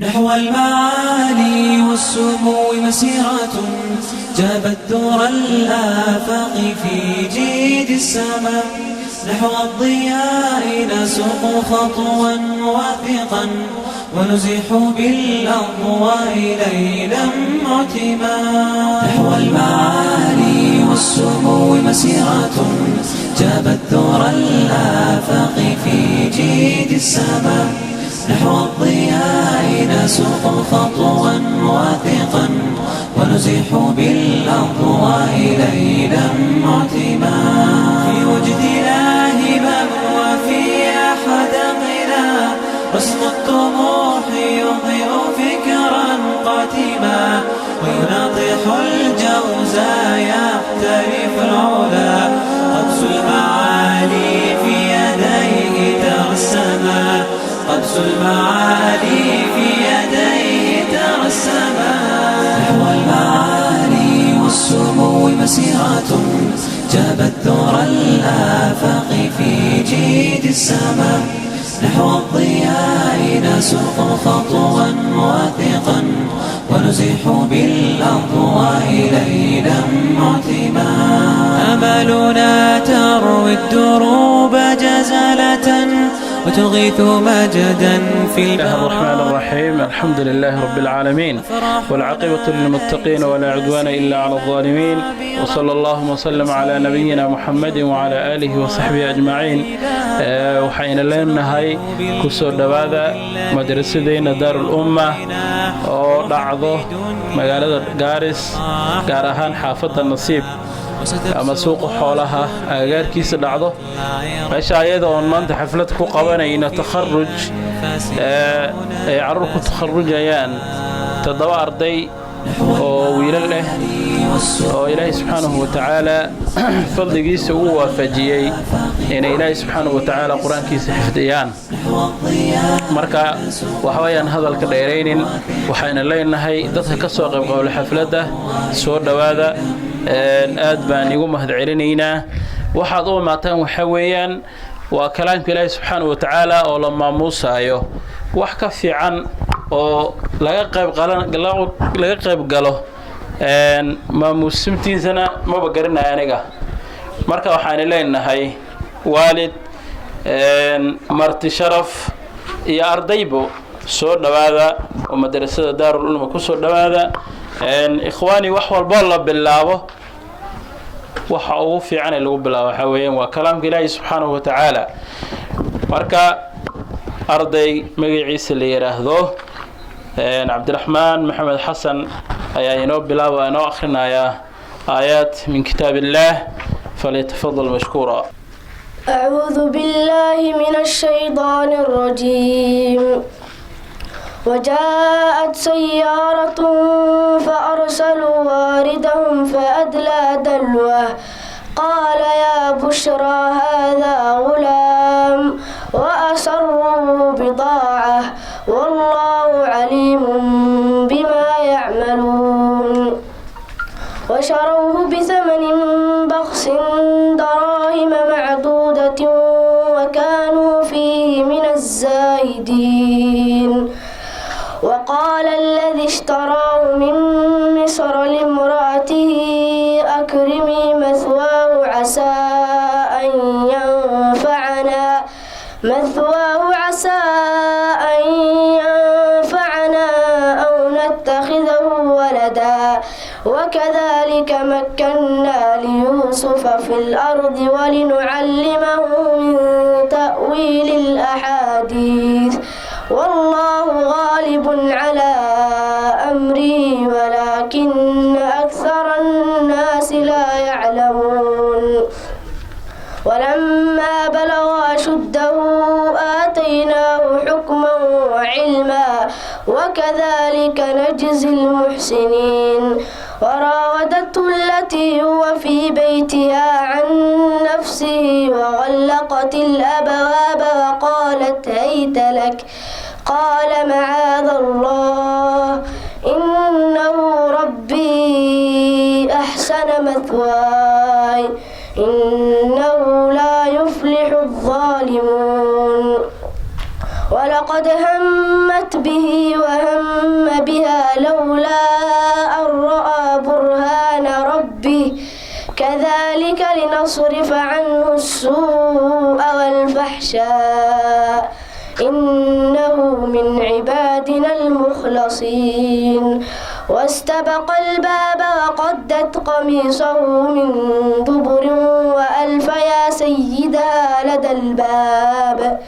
نحو المعالي والسمو مسيرة جابت دور الآفاق في جيد السماء. نحو الضياء نسوق خطوا واثقا ونزيح بالأضواء ليلا معتما. نحو المعالي والسمو مسيرة جابت دور الآفاق في جيد السماء. نحو الضياء نسوق خطوا واثقا ونزيح بالأضواء ليلا معتما. في وجد لاهبا وفي أحد غلا رسم الطموح يضيء فكرا قاتما ويناطح الجوزاء يحترف العلا. قبس المعالي في يديه ترسما. قبس المعالي في يديه ترسما. نحو المعالي والسمو مسيرة جابت دور الآفاق في جيد السماء. نحو الضياء نسوق خطوا واثقا ونزيح بالأضواء ليلا معتما. أملنا تروي الدروب جزالة وتغيث مجدا في الله الرحمن الرحيم. الحمد لله رب العالمين والعاقبة للمتقين ولا عدوان إلا على الظالمين. وصلى الله وسلم على نبينا محمد وعلى آله وصحبه أجمعين. وحين لنا هاي كسر دواذا مدرسة دار الأمة أو دعضه مقالة قارس قارهان حافظ النصيب ama suuqa xoolaha agagaarkiisa dhacdo meesha ayada oo maanta xaflad ku qabanayna takharuj ay carruur ku takharujayaan 7 arday oo wiilal leh oo Ilaahay subhanahu wa ta'ala fadligiisa uu waafajiyay in Ilaahay subhanahu wa ta'ala quraankiisa xifdiyaan. marka waxa weeyaan hadalka dheereynin waxayna leenahay dadka ka soo qayb qaaday xafladda soo dhawaada aad baan igu mahadcelinaynaa. waxaad u maataan waxa weeyaan waa kalaamka Ilaahay subhanahu wa ta'ala oo la maamuusayo wax ka fiican oo laga qayb galo maamuusimtiisana ma bagarinay aniga. marka waxaan leenahay waalid marti sharaf iyo ardaybo soo dhawaada oo madrasada daarul ulum ku soo dhawaada. ikhwaani wax walba la bilaabo waxa ugu fiican ee lagu bilaabo waxa weeyaan waa kalaamka Ilaahay subhanahu wa ta'ala. marka arday magaciisa la yiraahdo Abdurrahman Maxamed Xasan ayaa inoo bilaabo inoo akhrinaya آيات من كتاب الله فليتفضل مشكورا. أعوذ بالله من الشيطان الرجيم. وجاءت سيارة فأرسلوا واردهم فأدلى دلوه قال يا بشرى هذا غلام وأسروا بضاعة والله عليم بما يعملون. وشروه بثمن بخس دراهم معدودة وكانوا فيه من الزاهدين. وقال الذي اشتراه من مصر لامرأته أكرمي مثواه عسى أن ينفعنا أو نتخذه ولدا. وكذلك مكنا ليوسف في الأرض ولنعلمه من تأويل الأحاديث والله غالب على أمره ولكن أكثر الناس لا يعلمون. ولما بلغ أشده آتيناه حكما وعلما وكذلك نجزي المحسنين. وراودته التي هو في بيتها عن نفسه وغلقت الأبواب وقالت هيت لك قال معاذ الله إنه ربي أحسن مثواي إنه لا يفلح الظالمون. ولقد همت به وهم يصرف عنه السوء والفحشاء إنه من عبادنا المخلصين واستبق الباب وقدت قميصه من دبر وألف يا سيدها لدى الباب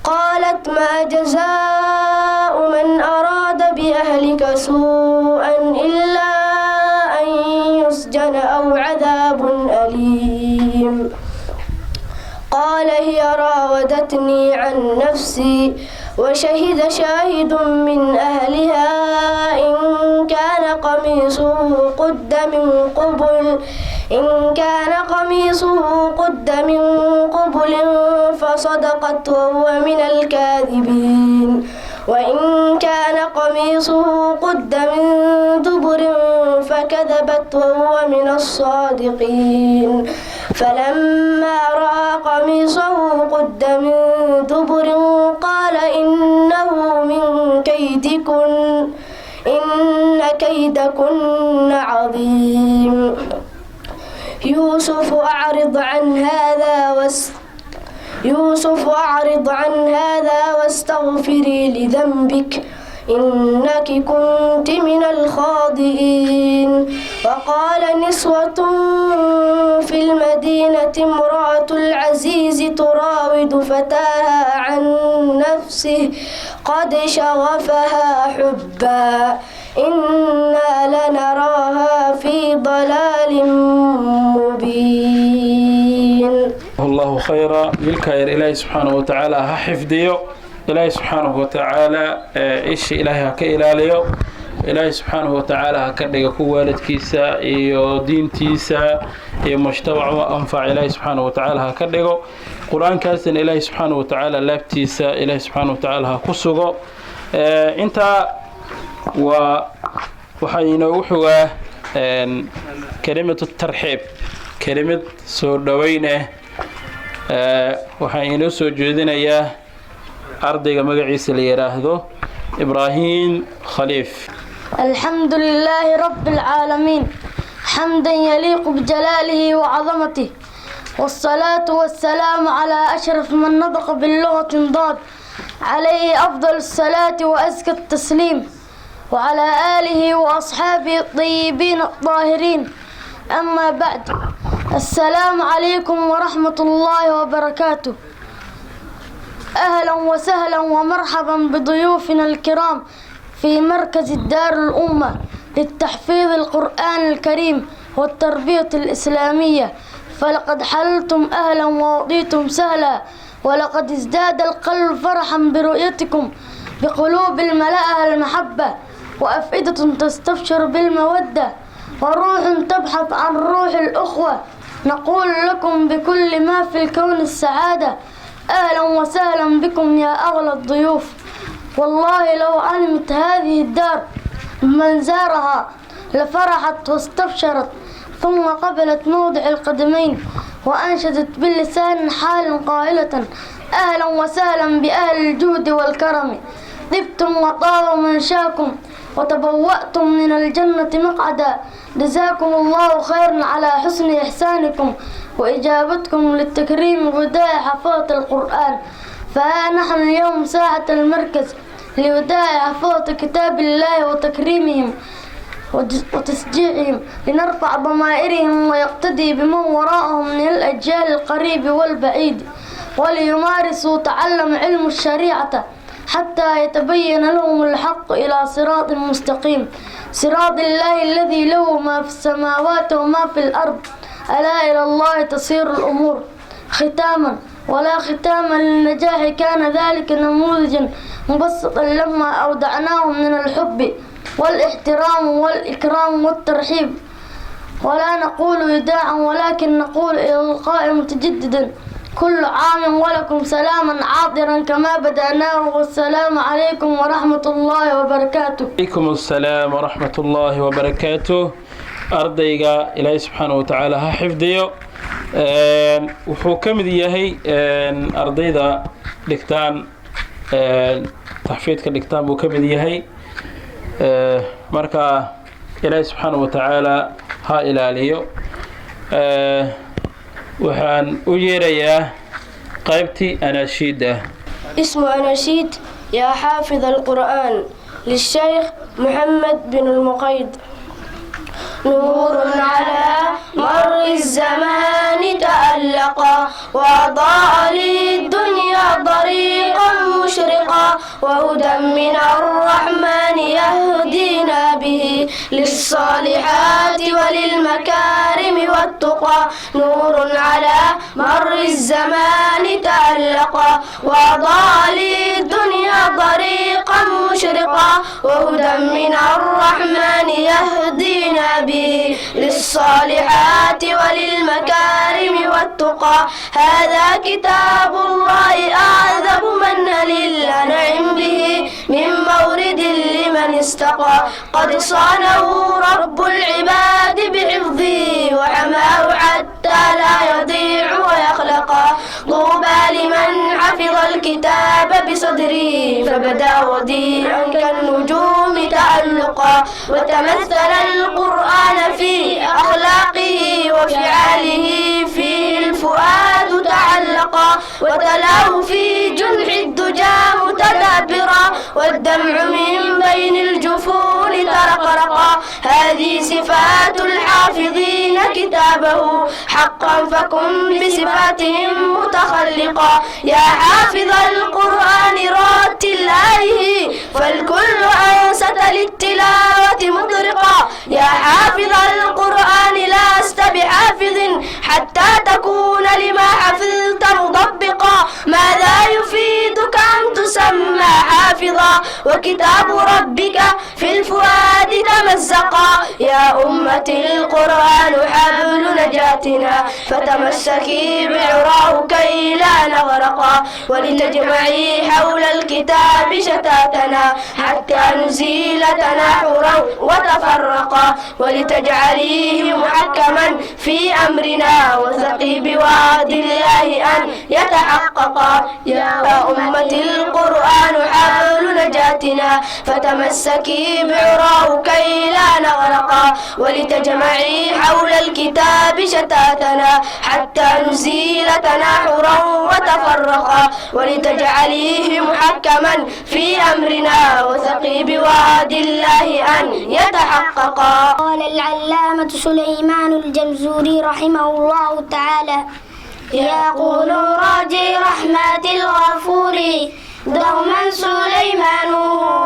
قالت ما جزاء من أراد بأهلك سوءا إلا أن يسجن أو عذاب أليم قال هي راودتني عن نفسي وشهد شاهد من أهلها إن كان قميصه قد من قبل فصدقت وهو من الكاذبين وإن كان قميصه قد من دبر فكذبت وهو من الصادقين فلما رأى قميصه قد من دبر قال إنه من كيدكن إن كيدكن عظيم يوسف أعرض عن هذا واستغفري لذنبك إنك كنت من الخاطئين وقال نسوة في المدينة امرأة العزيز تراود فتاها عن نفسه قد شغفها حبا إنا لنراها في ضلال مبين. الله خيرا للكاير إلهي سبحانه وتعالى حفظيه إلهي سبحانه وتعالى إيش إلهي كإلاليو إلهي سبحانه وتعالى كدغ كوالد كيسا إيو دين تيسا إيو مجتمع وأنفع إلهي سبحانه وتعالى كدغ قرآن كاسن إلهي سبحانه وتعالى لابتيسا إلهي سبحانه وتعالى كسوغو انت وحين وحوا كلمة الترحيب كلمة سودوينه وحين سوجودنا يا أرضي مقعيس اللي يراهدو إبراهيم خليف. الحمد لله رب العالمين حمدا يليق بجلاله وعظمته والصلاة والسلام على أشرف من نطق باللغة ضاد عليه أفضل الصلاة وأزكى التسليم وعلى آله وأصحابه الطيبين الطاهرين أما بعد السلام عليكم ورحمة الله وبركاته. أهلا وسهلا ومرحبا بضيوفنا الكرام في مركز الدار الأمة للتحفيظ القرآن الكريم والتربية الإسلامية فلقد حللتم أهلا ووضيتم سهلا ولقد ازداد القلب فرحا برؤيتكم بقلوب ملأها المحبة وأفئدة تستبشر بالمودة وروح تبحث عن روح الأخوة نقول لكم بكل ما في الكون السعادة أهلا وسهلا بكم يا أغلى الضيوف. والله لو علمت هذه الدار من زارها لفرحت واستبشرت ثم قبلت موضع القدمين وأنشدت باللسان حال قائلة أهلا وسهلا بأهل الجود والكرم طبتم وطاب منشاكم وتبوأتم من الجنة مقعدا جزاكم الله خيرا على حسن إحسانكم وإجابتكم للتكريم غداء حفظة القرآن فها نحن اليوم ساعة المركز لوداع حفظة كتاب الله وتكريمهم وتشجيعهم لنرفع ضمائرهم ويقتدي بمن وراءهم من الأجيال القريب والبعيد وليمارسوا تعلم علم الشريعة حتى يتبين لهم الحق إلى صراط مستقيم صراط الله الذي له ما في السماوات وما في الأرض ألا إلى الله تصير الأمور. ختاما ولا ختام للنجاح كان ذلك نموذجا مبسطا لما أودعناهم من الحب والاحترام والإكرام والترحيب ولا نقول وداعا ولكن نقول إلى اللقاء متجددا كل عام ولكم سلاما عاطرا كما بدأناه والسلام عليكم ورحمة الله وبركاته. عليكم السلام ورحمة الله وبركاته. أرضيك إلهي سبحانه وتعالى حفظيه wuxuu ka mid yahay ardayda dhigtaan taxfiidka dhigtaan buu ka mid yahay marka ilaahay subxaanahu wa tacaala ha ilaaliyo وحان أجيريا قيبتي أناشيدة. اسم أناشيد يا حافظ القرآن للشيخ محمد بن المقيد. نور على مر الزمان تألقا وأضاء للدنيا طريقا مشرقا وهدى من الرحمن يهدينا به للصالحات وللمكارم والتقى. نور على مر الزمان تألقا وأضاء للدنيا طريقا مشرقا وهدى من الرحمن يهدينا به للصالحات وللمكارم والتقى. هذا كتاب الله أعذب منهل الأنعم به من مورد لمن استقى. قد صانه رب العباد بحفظه وحماه حتى لا يضيع ويخلقا. طوبى لمن حفظ الكتاب بصدره فبدا وديعا كالنجوم تألقا. وتمثل القرآن في أخلاقه وفعاله فيه الفؤاد تعلقا. وتلاه في جنح الدجى متدبرا والدمع من بين الجفون ترقرقا. هذه صفات الحافظين كتابه حقا فكن بصفاتهم متخلقا. يا حافظ القرآن رتل آيه فالكل أنست للتلاوة مطرقا. يا حافظ القرآن لست بحافظ حتى تكون لما حفظت مطبقا. ماذا يفيدك أن تسمى حافظا وكتاب ربك في الفؤاد تمزقا. يا أمة القرآن حبل نجاتنا فتمسكي بعراه كي لا نغرقا. ولتجمعي حول الكتاب شتاتنا حتى نزيل تناحرا وتفرقا. ولتجعليه محكما في أمرنا وثقي بوعد الله أن يتحققا. يا أمة القرآن حبل نجاتنا فتمسكي بعراه كي لا نغرقا. ولتجمعي حول الكتاب شتاتنا حتى نزيل تناحرا وتفرقا. ولتجعليه محكما في أمرنا وثقي بوعد الله أن يتحققا. قال العلامة سليمان الجمزوري رحمه الله تعالى يقول راجي رحمة الغفور دوما سليمان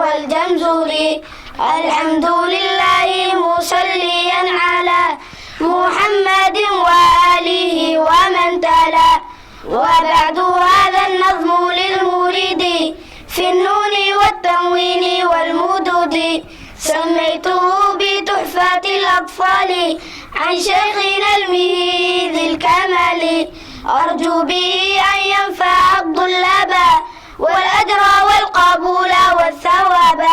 والجمزوري. الحمد لله مصليا على محمد وآله ومن تلا. وبعد هذا النظم للمريد في النون والتنوين والمدود سميته بتحفة الأطفال عن شيخنا المهيد الكمال. أرجو به أن ينفع الطلاب والأجر والقبول والثواب.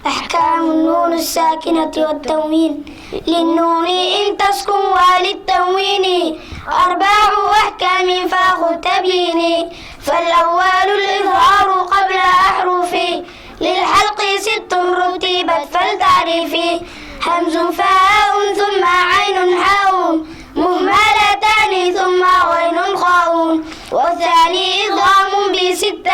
أحكام النون الساكنة والتنوين للنون إن تسكن وللتنوين 4 أحكام فخذ تبيني. فالأول الإظهار قبل أحرفي للحلق 6 رتبت فلتعرفي. همز فاء ثم عين حاء مهملتان ثم غين خاء. والثاني إضغام ب6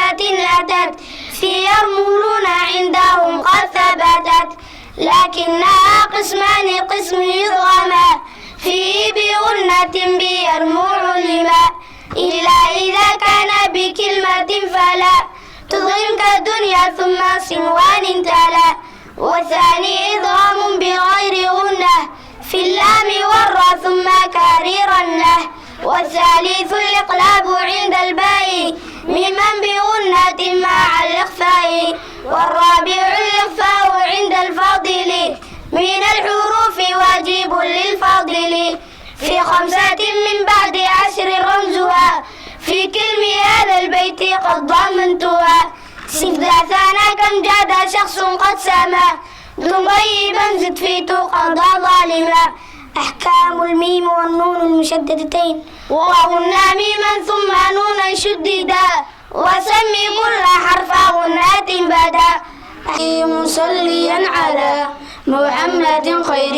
أتت في يرملون عندهم قد ثبتت. لكنها قسمان قسم يضغما فيه بغنة بيرمع لما إلا إذا كان بكلمة فلا تضغم كالدنيا ثم صنوان تلا. والثاني إضغام بغير غنة في اللام والراء ثم كريرنه. والثالث الإقلاب عند الباء ممن بغنة مع الإخفاء. والرابع الإخفاء عند الفاضل من الحروف واجب للفاضل. في 5 من بعد 10 رمزها في كلم هذا البيت قد ضمنتها. سفداثانا كم جاد شخص قد سما ضميبا زد في قضى ظالما. أحكام الميم والنون المشددتين وغنى ميما ثم نونا شددا وسمي كل حرف غنات بدا. مصليا على محمد خير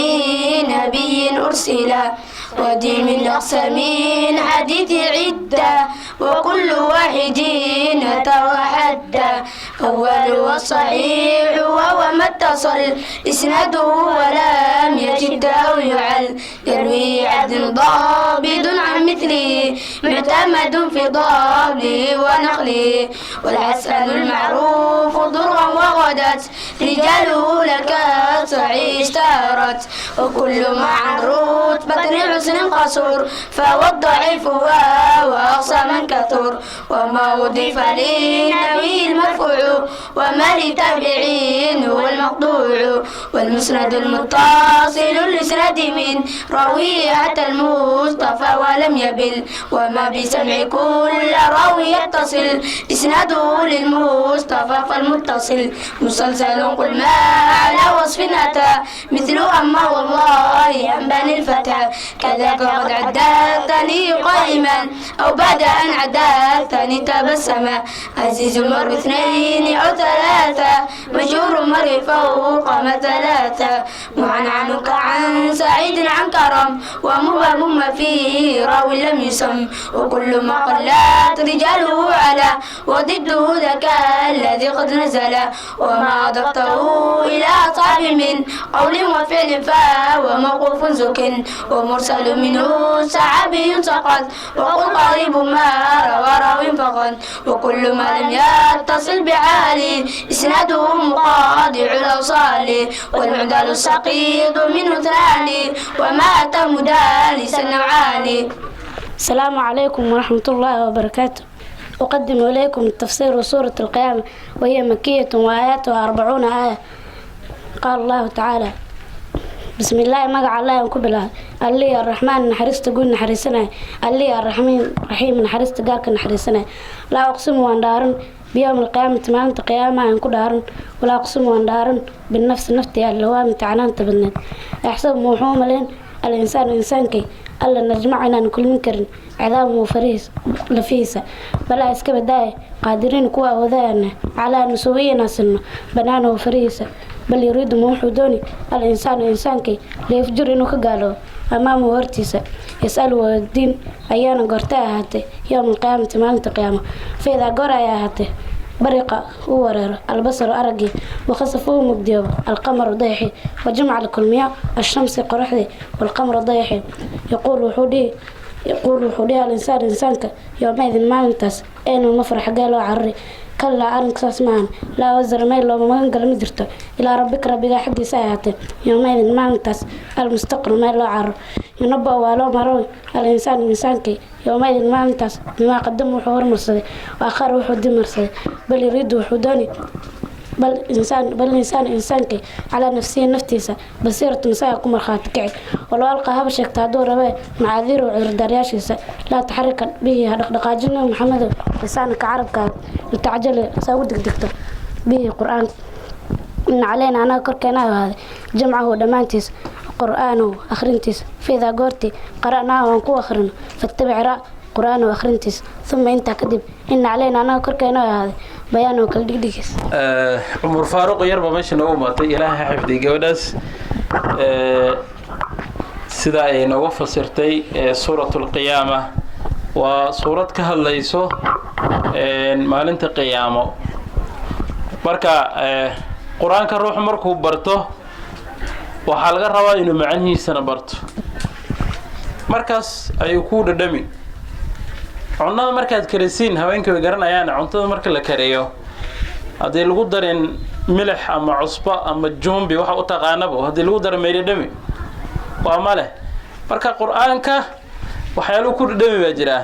نبي أرسلا ودي من أقسامين حديث عدة وكل واحد نتوحدى أول والصحيح وهو ما اتصل إسناده ولم يجد أو يعل يروي عدل ضابط عن مثله معتمد في ضابطه ونقله والحسن المعروف ضرا وغدت رجاله لك صحيح اشتهرت وكل ما عن رتبة حسن قصور فهو الضعيف وأقصى من كثر وما أضيف للنبي المرفوع وما لتابعين هو المقطوع والمسند المتصل الإسناد من راوي حتى المصطفى ولم يبل وما بسمع كل راوي يتصل إسناده للمصطفى فالمتصل مسلسل قل ما على وصف أتى مثل أما والله أنباني الفتى كذاك قد عدتني قائما أو بعد أن عدتني تبسما عزيز مر اثنين أو ثلاثة مشهور مر فوق ما ثلاثة معنعنك عن سعيد عن كرم ومبهم ما فيه راوي لم يسم وكل ما قلت رجاله على وضده ذاك الذي قد نزل وما أضفته إلى أصحاب من قول وفعل فهو موقوف زك ومرسل منه سحابي سقط وقل قريب ما روى راو فقط وكل ما لم يتصل بعالي إسناده مقاطع الأوصال والمعدل السقيط منه ثاني وما أتى مدالسا نوعاني. السلام عليكم ورحمة الله وبركاته. أقدم إليكم تفسير سورة القيامة وهي مكية وآياتها 40 آية. قال الله تعالى بسم الله مقع الله ينكب الله اللي الرحمن نحرست قول نحرسنا اللي الرحيم نحرست قالك نحرسنا لا أقسم وان دارن بيوم القيامة مالنت قيامة ينكو دارن ولا أقسم وان دارن بالنفس نفتي اللي هو متعنان تبنت أحسب موحوم لين الإنسان إنسانكي ألا نجمعنا كل منكر عذاب وفريس لفيسة بلا إسكب داي قادرين كوا وذانا على نسوينا سنة بنانا وفريسة بل يريد موحدوني الإنسان إنسانكي ليفجر إنه كقالوا أمامه ورتيسة يسألوا الدين أيانا قرتها هاتي يوم القيامة مالنت قيامة فإذا قرأ يا هاتي برق ورر البصر أرقي وخسفه مبديو القمر ضيحي وجمع الكلمياء الشمس قرحي والقمر ضيحي يقول وحودي الإنسان إنسانك يومئذ ما انتس أين المفرح قالوا عري كلا أرنك ساسمان لا وزر ميل لو ما قال مدرته إلى ربك حقي ساعته يومئذ ما انتس المستقر ميل لو عر ينبأ ولو مروي الإنسان إنسانك يومئذ ما انتس بما قدم وحور مرصدي وآخر وحود مرصدي بل يريد وحوداني بل الإنسان إنسانك على نفسه نفتيسة بصيرة نساءكم الخاتكعي ولو ألقى هبشك تادور به معاذير وعردارياشيسة لا تحرك به دقاجنا محمد لسانك عربك لتعجل ساودك دكتور به قرآن إن علينا أنا كركنا هذا جمعه دمانتيس قرآن أخرنتيس فإذا قرتي قرأناه ونكو أخرنا فاتبع راء قرآن وأخرنتيس ثم أنت كذب إن علينا أنا كركنا هذا بيانه كل دقيقة. عمر فاروق يربى ماشي نومات إلهي حفظي جودس سدا نوف فسرتي سورة القيامة وسورة كهالليسو مالنت قيامة مركا قرآن كروح مركو برتو وحلقة روا إنه معنيه سنة برتو مركز أيكون دمي cunada markaad karisiin haweenka way garanayaan cuntada marka la kariyo hadii lagu darin milix ama cusbo ama jumbi waxa u taqaanaba hadii lagu daro meeridhami waa male marka quraanka waxyaalo ku dhadhami baa jira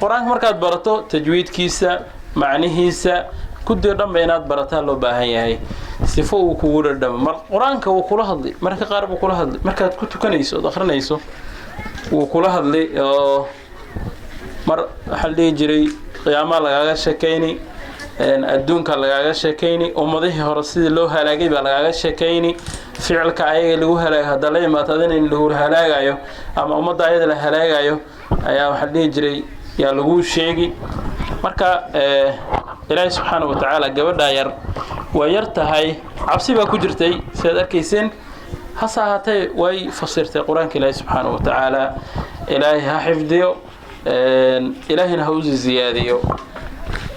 quraanka markaad barato tajwiidkiisa macnihiisa ku dheedham inaad barataa loo baahan yahay sifo uu kugu dhadhamo mar quraanka uu kula hadlay marka qaar uu kula hadlay markaad ku tukanayso akhrinayso uu kula hadlay mar xalii jiray qiyaama lagaga sheekayni adduunka lagaga sheekayni ummadaha hore sidii loo halaagay baa lagaga sheekayni ficilka ayaga lagu halaagay hada la imaatadeen in lagu halaagayo ama ummadda ayada la halaagayo ayaa xalii jiray yaa lagu sheegi marka ilaahay subhanahu wa ta'ala gabadha yar way yar tahay cabsi baa ku jirtay sida arkayseen هساهاتي وي فسرت القرآن كلا سبحانه وتعالى إلهي حفظه إلهي نهوز الزيادة.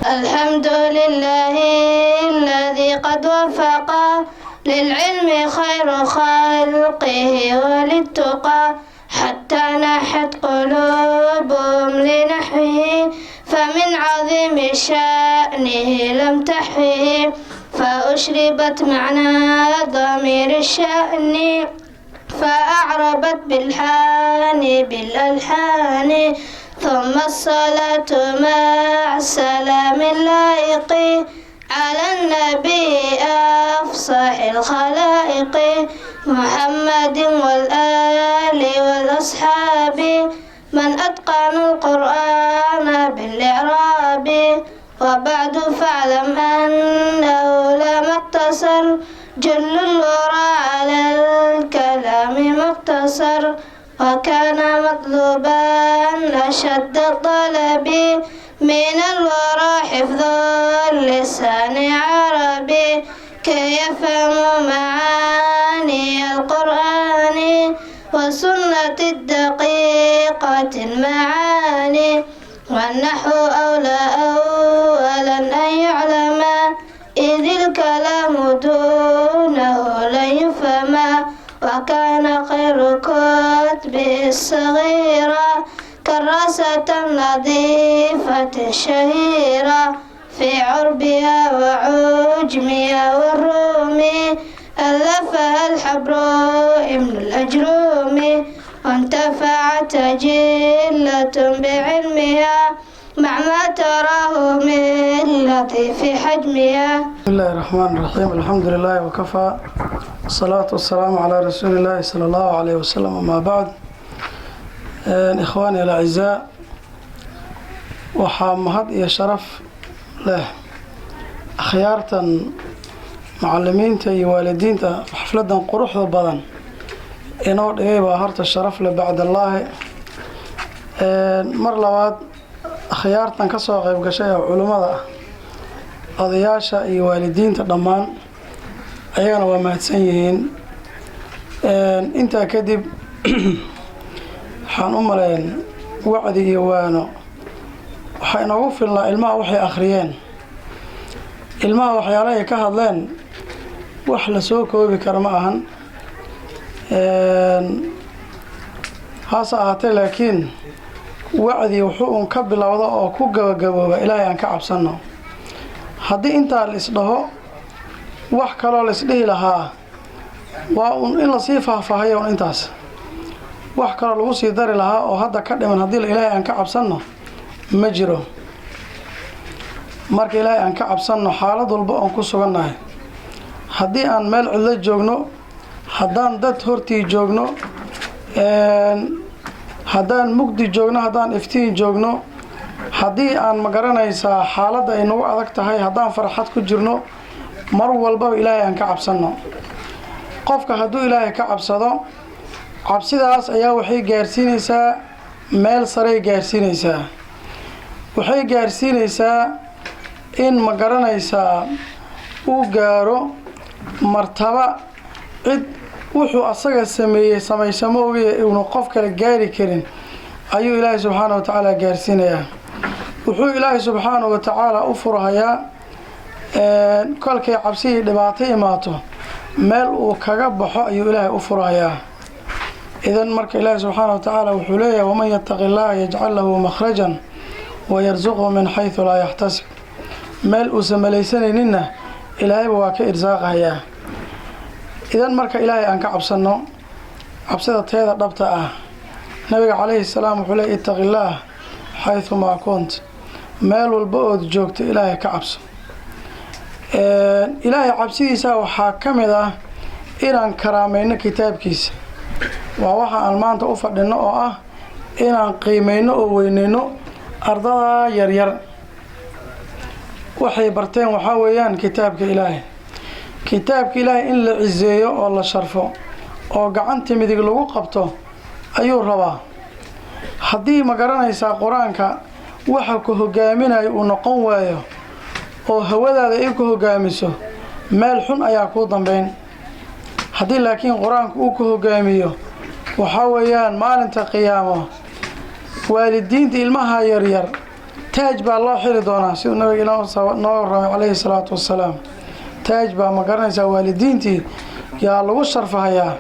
الحمد لله الذي قد وفق للعلم خير خلقه وللتقى حتى نحت قلوبهم لنحوه فمن عظيم شأنه لم تحوه فأشربت معنى ضمير الشأن فأعربت بالحان بالألحان ثم الصلاة مع السلام اللائق على النبي أفصح الخلائق محمد والآل والأصحاب من أتقن القرآن بالإعراب وبعد فاعلم أنه لم اقتصر جل الورى على الكلام مقتصر وكان مطلوبا أشد الطلب من الورى حفظ اللسان عربي كي يفهم معاني القرآن وسنة الدقيقة المعاني والنحو أولى أولا أن يعلم إذ الكلام دونه لن يفهم وكان خير كتبه الصغيرة كراسة نظيفة شهيرة في عربها وعجمها والروم ألفها الحبر ابن الأجروم وانتفعت جلة بعلمها مع ما تراه من لطيف حجمها. بسم الله الرحمن الرحيم الحمد لله وكفى الصلاة والسلام على رسول الله صلى الله عليه وسلم وما بعد. إخواني الأعزاء waxaa mahad iyo sharaf leh akhyaartan macallimiinta iyo waalidiinta xafladan quruxda badan inoo dhigay baa horta sharaf leh bacdallaahi. mar labaad akhyaartan ka soo qayb gashay ee culimmada odayaasha iyo waalidiinta dhammaan ayagana waa mahadsan yihiin. intaa kadib waxaan u maleyn wacdi iyo waano waxaa inoogu filnaa ilmaha waxay akhriyeen, ilmaha waxyaalahay ka hadleen wax la soo koobi kara ma ahan. hase ahaatee laakiin wacdi wuxuu un ka bilowda oo ku gabagabooba ilaahay aan ka cabsanno. haddii intaa la isdhaho wax kaloo la isdhihi lahaa waa un in lasii faahfaahayo un intaas wax kaloo lagu sii dari lahaa oo hadda ka dhiman haddii ilaahay aan ka cabsanno ma jiro. marka ilaahay aan ka cabsanno xaalad walba oon ku sugannahay, haddii aan meel cidlo joogno, haddaan dad hortii joogno, haddaan mugdi joogno, haddaan iftiin joogno, haddii aan magaranaysaa xaaladda ay nagu adag tahay, haddaan farxad ku jirno, mar walbaba ilaahay aan ka cabsanno. qofka hadduu ilaahay ka cabsado, cabsidaas ayaa waxay gaarsiinaysaa meel sarey gaarsiinaysaa. waxay gaarsiinaysaa in magaranaysaa uu gaaro martaba cid wuxuu asaga sameeyey samaysamoogiya uuna qof kale gaari karin ayuu ilaahay subxaana wa tacaala gaarsiinayaa. wuxuu ilaahay subxaana wa tacaala u furhayaa kolkay cabsidii dhibaato imaato meel uu kaga baxo ayuu ilaahay u furhayaa. idan marka ilaahay subxaana wa tacaala wuxuu leeyahay waman yattaqi llaha yajcal lahu makhrajan wayarsuqhu min xaysu laa yaxtasib. meel uusan malaysanayninna ilaahayba waa ka irsaaqahayaa. idan marka ilaahay aan ka cabsanno cabsida teeda dhabta ah. nabiga calayhi salaam wuxuu leeyahy ittaqi llaah xaysu maa kunt. meel walba ood joogto ilaahay ka cabso. ilaahay cabsidiisa waxaa ka mid ah inaan karaamayno kitaabkiisa. waa waxa aan maanta u fadhino oo ah inaan qiimayno oo weynayno ardada yaryar. waxay barteen waxaa weeyaan kitaabka ilaahay. kitaabka ilaahay in la ciseeyo oo la sharfo oo gacanta midig lagu qabto ayuu rabaa. haddii ma garanaysaa qur-aanka waxa ku hogaaminayo uu noqon waayo oo hawadaada ay ku hogaamiso, meel xun ayaa kuu dambeyn. haddii laakiin qur-aanku uu ku hogaamiyo waxaa weeyaan maalinta qiyaamo waalidiinta ilmaha yaryar taaj baa loo xiri doonaa siduu nabiga noo ramay calayhi salaatu wassalaam taaj baa ma garanaysaa waalidiintii yaa lagu sharfahayaa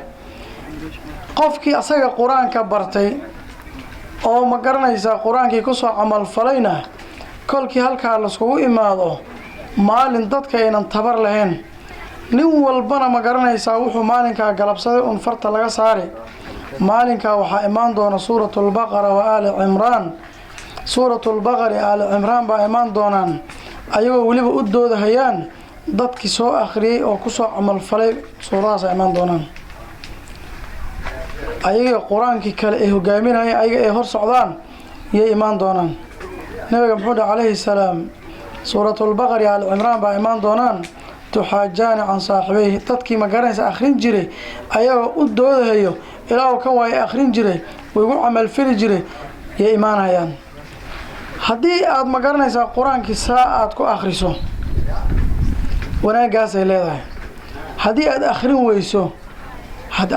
qofkii asaga qur-aanka bartay oo ma garanaysaa qur-aankii kusoo camalfalayna kolkii halkaa laiskugu imaado maalin dadka aynan tabar lahayn nin walbana ma garanaysaa wuxuu maalinkaa galabsaday un farta laga saari maalinkaa waxaa imaan doona suuratulbaqara wa aali cimraan suuratulbaqari aali cimraan baa imaan doonaan ayagoo weliba u doodahayaan dadkii soo akhriyey oo kusoo camalfalay suuradahaasa imaan doonaan ayaga qur-aankii kale ay hogaaminayeen ayaga ay hor socdaan yay imaan doonaan nabiga muxuu dhaha calayhi salaam suuratulbaqari aali cimraan baa imaan doonaan tuxaajaani can saaxibayhi dadkii ma garanaysa akhrin jiray ayagoo u doodahayo ilaahu kan waaye akhrin jiray wigu camalfali jiray yay imaanayaan haddii aad ma garanaysaa qur-aankii saa aad ku akhriso wanaaggaasay leedahay haddii aad akhrin weyso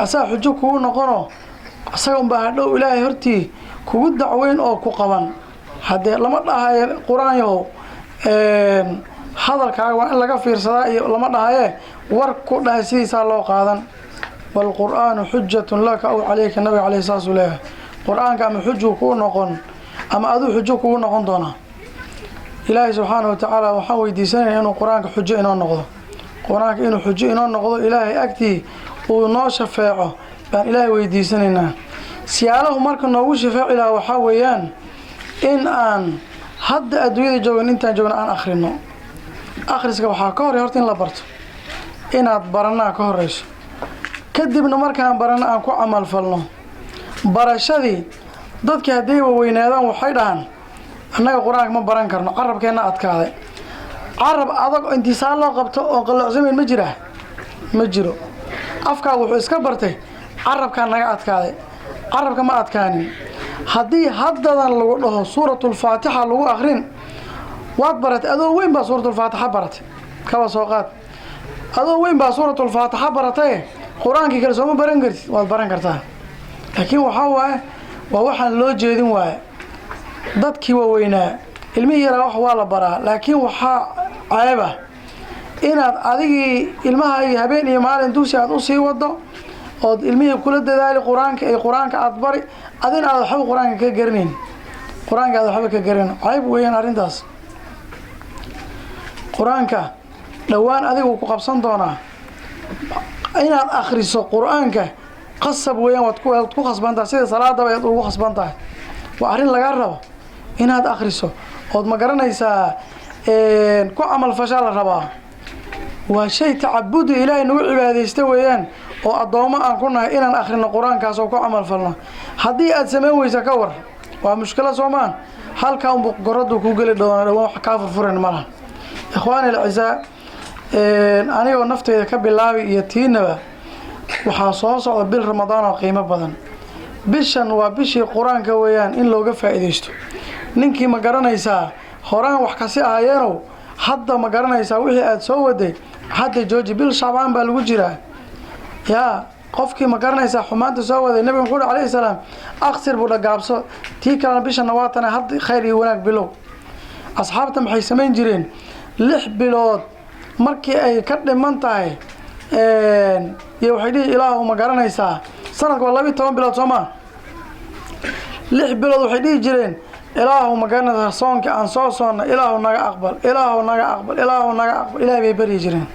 asaa xujo kugu noqono asaga unbaa hadhow ilaahay hortii kugu dacweyn oo ku qaban haddee lama dhahayo qur-aan yahow hadalkaaga waa in laga fiirsadaa iyo lama dhahaye war ku dhahay sidiisaa loo qaadan waalqur'aanu xujatun laka aw calayka nabiga caleyhi saasuu leeyahay qur-aanka ama xujuu kuu noqon ama aduu xujo kugu noqon doonaa ilaahay subxaana wa tacaala waxaan weydiisanaya inuu qur-aanka xujo inoo noqdo qur-aanka inuu xujo inoo noqdo ilaahay agtii uu noo shafeeco baan ilaahay weydiisanaynaa siyaalahu marka noogu shafeeci lahaa waxaa weeyaan in aan hadda adduunyada joogin intaan joogno aan akhrino akhriska waxaa ka horey horta in la barto inaad baranaa ka horeyso kadibna markaan barano aan ku camalfalno barashadii dadkii hadday waweynaadaan waxay dhahaan annaga qur-aanka ma baran karno carabkeenna adkaaday carab adag intiisaan loo qabto oo qalloocsameyn ma jiraa ma jiro afkaa wuxuu iska bartay carabkaa naga adkaaday carabka ma adkaanin haddii haddadan lagu dhaho suuratulfaatixa lagu akrin waad baratay adoo weyn baa suuratulfaatixa baratay kaba soo qaad adoo weyn baa suuratulfaatixa barataye qur-aankii kale sooma baran kartid waad baran kartaa laakiin waxaa waaye waa waxaan loo jeedin waaye dadkii waaweynaa ilmihii yaraa wax waa la baraa laakiin waxaa ceeba inaad adigii ilmahaagii habeen iyo maalin dugsi aad usii wado ood ilmihii kula dadaali qur-aanka ay qur-aanka aad bari adin aad waxba qur-aanka ka garanayn qur-aanka aad waxba ka garanin ceeb weeyaan arrintaas qur-aanka dhowaan adigu ku qabsan doonaa inaad akhriso qur-aanka qasab weeyaan waad ku khasbantahay sida salaadaba ayaad ugu khasban tahay waa arrin lagaa rabo inaad akhriso ood ma garanaysaa ku camalfashaa la rabaa waa shay tacabudi ilaahay nagu cibaadaysta weeyaan oo addoommo aan ku nahay inaan akhrino qur-aankaas oo ku camalfalno haddii aad samayn weysa ka war waa mushkilo soomaan halkaa unbu goraduu ku geli doona dhawaan wax kaa furfuran malaha ikhwaani alcisaa anigoo nafteyda ka bilaabi iyo tiinaba waxaa soo socda bil ramadaan oo qiimo badan bishan waa bishii qur-aanka weeyaan in looga faa'iidaysto ninkii ma garanaysaa horaan wax kasi ahayeenow hadda ma garanaysaa wixii aada soo waday hadda jooji bil shacbaan baa lagu jiraa yaa qofkii ma garanaysaa xumaanta soo waday nabiga muxuu calayhi salaam aksir buu dhagaabso tii kalena bishanna waa tana had khayr iyo wanaag bilow asxaabta maxay samayn jireen 6 bilood markii ay ka dhiman tahay iyo waxay dhihi ilaahu ma garanaysaa sanadka waa 12 bilood soo maa 6 bilood waxay dhihi jireen ilaahu ma garanaysaa soonka aan soo soonna ilaahu naga aqbal ilaahu naga aqbal ilaahu naga aqbal ilaahay bay bari jireen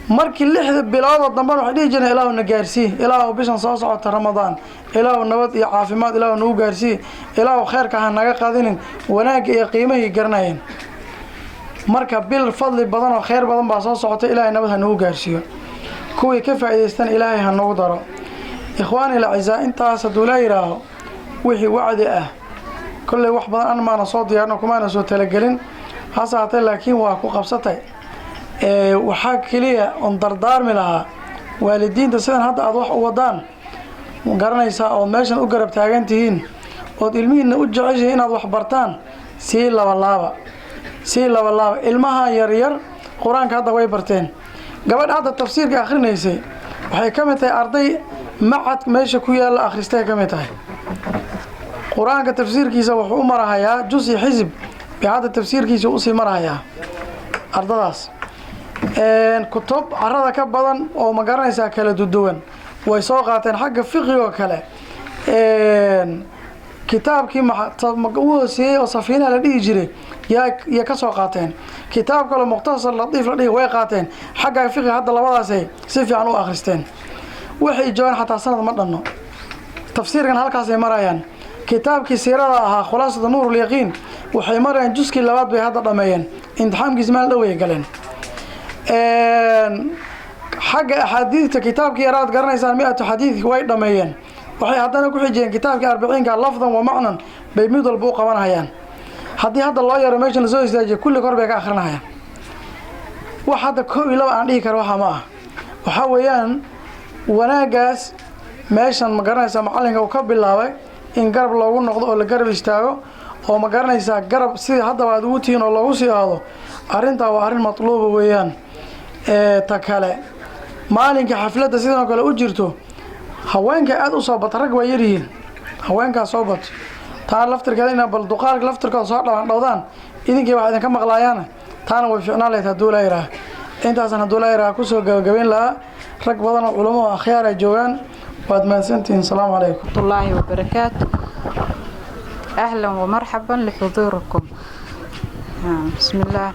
markii 6 bilood dambe waxay dhihi jireen ilaahu na gaarsii ilaahu bishan soo socota ramadaan ilaahu nabad iyo caafimaad ilaahu nagu gaarsii ilaahu khayrka ha naga qadinin wanaag iyo qiimaha garanayeen marka bil fadli badan oo khayr badan baa soo socota ilaahay nabad ha nagu gaarsiiyo kuwii ka faa'iideystan ilaahay ha nagu daro ikhwaani alacizaa intaas hadduu la yidhaaho wixii wacdi ah kolley wax badan an maana soo diyaarno kumaana soo talagelin hase haatee laakiin waa ku qabsatay waxaa keliya on dardaarmi lahaa waalidiinta sidan hadda aad wax u wadaan garanaysaa ood meeshan u garab taagan tihiin ood ilmihiinna u jeceshihiin inaad wax bartaan sii labalaaba ilmaha yaryar qur-aanka hadda way barteen gabadh hadda tafsiirka akrinaysay waxay ka mid tahay arday macad meesha ku yaalla akhristay ka mid tahay qur-aanka tafsiirkiisa wuxuu u marahayaa jus iyo xisib bay hadda tafsiirkiisa usii marahayaa ardadaas kutub carada ka badan oo ma garanaysaa kala duwan way soo qaateen xagga fiqiga kale kitaabkii u hooseeyey oo safiinaha la dhihi jiray yaa ka soo qaateen kitaab kale mukhtasar latiif la dhihi way qaateen xagga fiqiga hadda labadaasay si fiican u akhristeen waxay joogaan xataa sanad ma dhanno tafsiirkan halkaasay marayaan kitaabkii siirada ahaa khulaasada nuurul yaqiin waxay marayaan juskii labaad bay hadda dhameeyeen imtixaankiisa meel dhow ay galeen xagga axaadiidta kitaabkii yaraad garanaysaan 100 xadiid way dhameeyeen waxay haddana ku xijiyeen kitaabkii 40 lafdan wa macnan bay mid walba u qabanayaan haddii hadda loo yaro meesha la soo istaajiyo kulli kor bay ka akhrinayaan wax hadda koob iyo laba aan dhihi karo waxa ma ah waxa weeyaan wanaagaas meeshan ma garanaysaa macalinka uu ka bilaabay in garab loogu noqdo oo la garab istaago oo ma garanaysaa garab sidii haddaba aad ugu tihiin oo loogu sii aado arrintaa waa arrin matluuba weeyaan ta kale maalinka xafladda sidoo kale u jirto haweenka aad u soo bata rag waa yaryihiin haweenkaa soo bato taan laftirkeeda inaa bal duqaalka laftirkooda soo dhawaan idinkii wax idinka maqlaayaan taana way fiicnaan lahayd hadduu la yidhaah intaasan hadduu la yidhaah kusoo gabagabayn lahaa rag badan oo culamo oo akhyaar ay joogaan waad mahadsantihiin asalaamu calaykum waraxmatullaahi wabarakaatu ahlan wamarxaban lixuduurikum بسم الله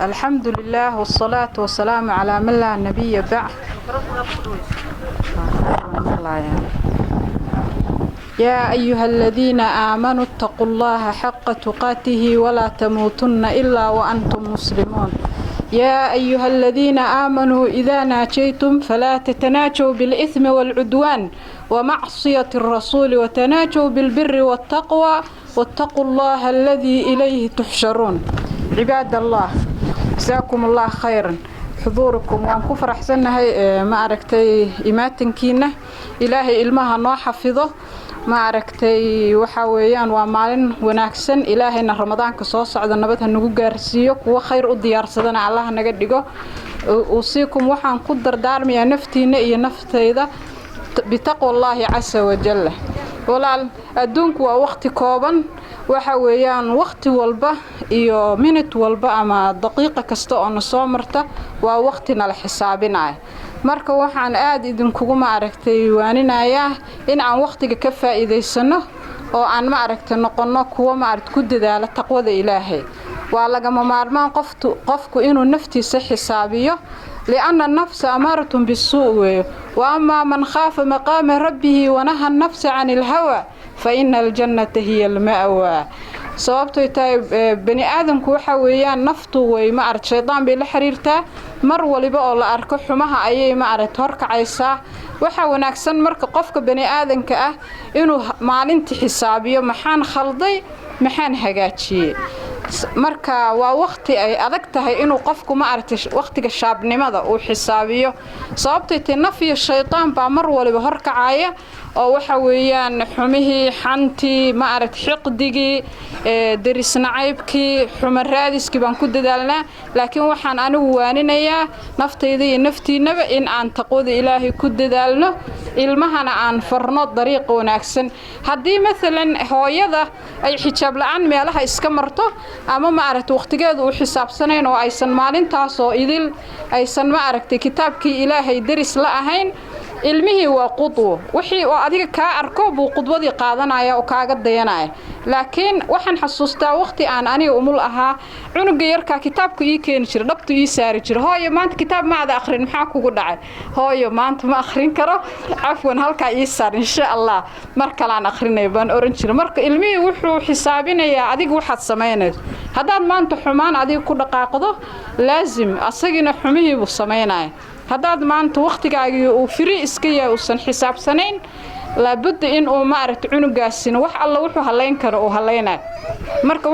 الحمد لله والصلاة والسلام على من لا نبي بعد يا أيها الذين آمنوا اتقوا الله حق تقاته ولا تموتن إلا وأنتم مسلمون يا أيها الذين آمنوا إذا ناجيتم فلا تتناجوا بالإثم والعدوان ومعصية الرسول وتناجوا بالبر والتقوى واتقوا الله الذي إليه تحشرون عباد الله جزاكم الله خيرا حضوركم وانكم فرحسن هاي ما عرفتي إماتنكينا إلهي إلمها نو حفظه ما عرفتي وحويان ومالين وناكسن إلهينا رمضان كسوس عد النبات هنقو جارسيو وخير الديار سدنا الله نجدقه أوصيكم وحن قدر دارمي نفتينا نفتي ذا بتقوى الله عز وجل ولا أدونك ووقت كوبا waxa weeyaan waqti walba iyo minute walba ama daqiiqo kasta oo soo marta waa waqtina la xisaabinayo marka waxaan aad idinkugu ma aragtay waaninayaa in aan waqtiga ka faa'iideysano oo aan ma aragtay noqono kuwa ma aragtay ku dadaala taqwada Ilaahay waa laga maarmaan qofku inuu naftiisa xisaabiyo لأن النفس أمارة بالسوء وأما من خاف مقام ربه ونهى النفس عن الهوى فإن الجنة هي المأوى sababtoo tahay bani aadamku waxa weeyaan naftu way ma arag shaydaan bay la xiriirtaa mar waliba oo la arko xumaha ayay ma arag horkacaysaa waxa wanaagsan marka qofka bani aadanka ah inuu maalintii xisaabiyo maxaan khalday maxaan hagaajiyay marka waa waqti ay adag tahay inuu qofku ma aragtay waqtiga shaabnimada uu xisaabiyo sababtoo tahay nafiyo shaydaan baa mar waliba horkacaya oo waxa weeyaan xumihii xantii ma arag xiqdigii darisnacaybkii xumaraadiskii baan ku dadaalnaa laakiin waxaan anigu waaninayaa naftayda iyo naftiinaba in aan taqwada Ilaahay ku dadaalno ilmahana aan farno dariiq wanaagsan haddii mesela hooyada ay xijaab la'aan meelaha iska marto ama ma aragtay waqtigeedu uu xisaabsanayn oo aysan maalintaas oo idil aysan ma aragtay kitaabkii Ilaahay daris la ahayn ilmihii waa qudwo wixii oo adiga ka arko buu qudwadii qaadanaya oo kaaga dayanaya laakiin waxaan xasuustaa waqti aan aniga umul ahaa cunuga yarka kitaabku ii keen jiray dhabtu ii saari jiray hooyo maanta kitaab ma aad akhrin maxaa kugu dhacay hooyo maanta ma akhrin karo afwan halka ii saar insha Allah mar kale aan akhrinay baan oran jiray marka ilmihii wuxuu xisaabinayaa adiga waxaad sameynayso haddaad maanta xumaan adiga ku dhaqaaqdo laazim asagina xumihii buu sameynaya haddaad maanta waqtigaagii uu firi iska yahay uusan xisaabsanayn la budda in uu ma aragtay cunugaasina wax alla wuxuu haleyn karo oo haleynaa marka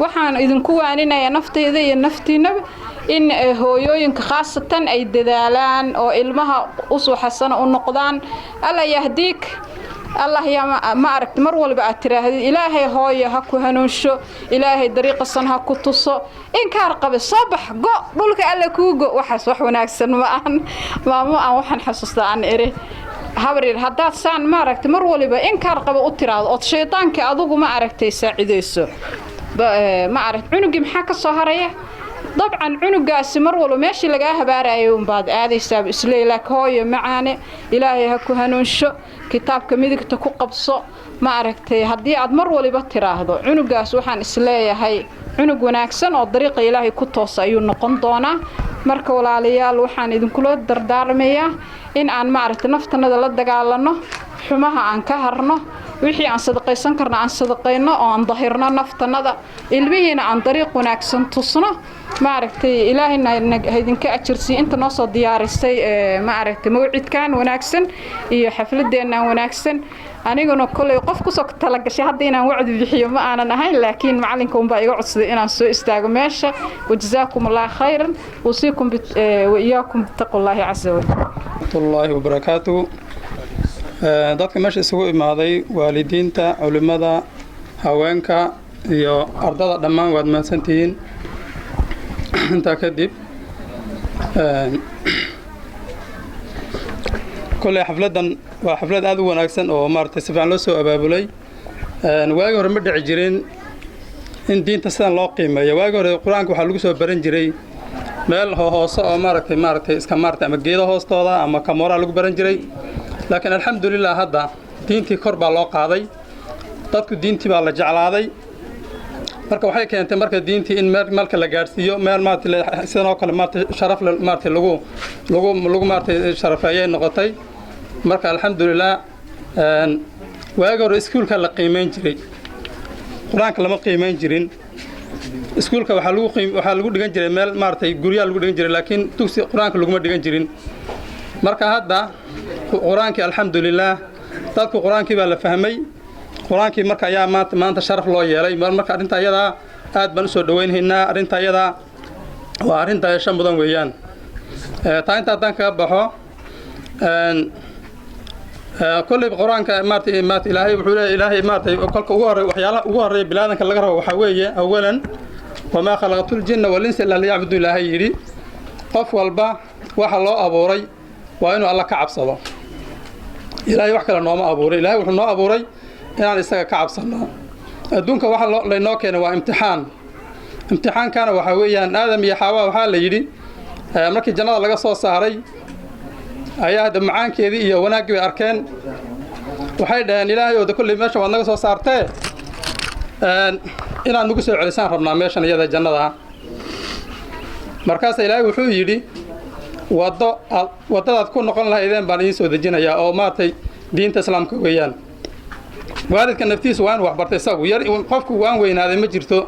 waxaan idinku waaninayaa naftayda iyo naftiinaba in hooyooyinka khaasatan ay dadaalaan oo ilmaha usoo xasan u noqdaan alla yahdiik الله يا ما أركت مر ولا بأتره إلهي هاي هكو هنوشو إلهي طريقة صنها كتصو إن كارقب الصبح جو بقولك ألا كوجو وحس وحنا أحسن ما وحن حسست عن إيه هبرير هدات سان ما أركت مر ولا بإن كارقب أطراد أط شيطان كأذوق ما أركت يساعد يسوع ما أعرف عنق محاك الصهرية طبعا عنقاس مر ولا ماشي لقاها باريوم بعد هذه سبب إسلي لك هاي معانا إلهي هكو هنوشو كتاب كميدك تكو قبصو ما عرفتي هدي عاد مر ولا بتراهدو عنقاس وحان إسلي هاي عنق وناكسن أو طريقة إلهي كتوس أيون نقن دونا مركا walaalyaal waxaan idin kula dardaarmayaa in aan maaragtay naftanada la dagaalano xumaha aan ka harno wixii aan sadaqaysan karna aan sadaqayno oo aan dahirno naftanada ilmihiina aan dariiq wanaagsan tusno maaragtay ilaahina idinka ajirsi inta noo soo diyaarisay maaragtay mawcidkan wanaagsan iyo xafladeena wanaagsan aniguna kulay qof ku soo tala gashay hadda inaan wacdi bixiyo ma aanan ahayn laakiin macalinka baa iga codsaday inaan soo istaago meesha wajazaakum allah khayran wasiikum wa iyaakum bittaqullahi azza wa jalla wa barakatuh dadka meesha isugu imaaday waalidiinta culimada haweenka iyo ardada dhammaan waad mahadsantihiin inta kadib كل حفلة وحفلات هذا وناكسن أو مرت سبعان لو سو أبابولي واجه رمض عجرين إن دين تسان لاقيمة يا واجه القرآن كحلو سو برنجري مال هو صا مرت إسكمرت أما جيدا هوستودا أما كمورا لو برنجري لكن الحمد لله هذا دينتي قرب الله قاضي dadku diintii baa la jeclaaday marka waxay keentay marka diintii in marka la gaarsiiyo meel maartay sidoo kale maartay sharaf maartay lagu maartay sharafayay noqotay marka alxamdulillah waaga hore iskuulka la qiimeyn jiray quraanka lama qiimeyn jirin iskuulka waxa lagu dhigan jiray meel maartay guriga lagu dhigan jiray laakiin dugsi quraanka lagu ma dhigan jirin marka hadda quraanka alxamdulillah dadku quraankii baa la fahmay quraankii marka ayaa maanta sharaf loo yeelay marka arinta ayada aad baan soo dhaweynayna arinta ayada waa arinta shan mudan weeyaan taa inta tan ka baxo kulli quraanka maarta ilaahay wuxuu leeyahay ilaahay maarta kolka ugu horeey waxyaalaha ugu horeey bilaadanka laga rabo waxa weeye awalan wama khalaqatul jinna wal insa illa liya'budu ilaahay yiri qof walba waxa loo abuuray waa inuu alla ka cabsado ilaahay wax kale nooma abuuray ilaahay wuxuu noo abuuray inaan isaga ka cabsano adduunka waxa la inoo keenay waa imtixaankana waxa weeyaan aadam iyo xawaa waxa la yiri markii jannada laga soo saaray ayaa hada macaankeedii iyo wanaagii bay arkeen waxay dhaheen ilaahay oo kulli meesha waad naga soo saartee inaan nagu soo celisaan rabnaa meeshan iyada jannada markaas ilaahay wuxuu yiri wadadaad ku noqon lahaydeen baan idin soo dejinayaa oo maartay diinta islaamka weeyaan waalidka naftiisa waan wax bartay isagu yar qofku waan weynaaday ma jirto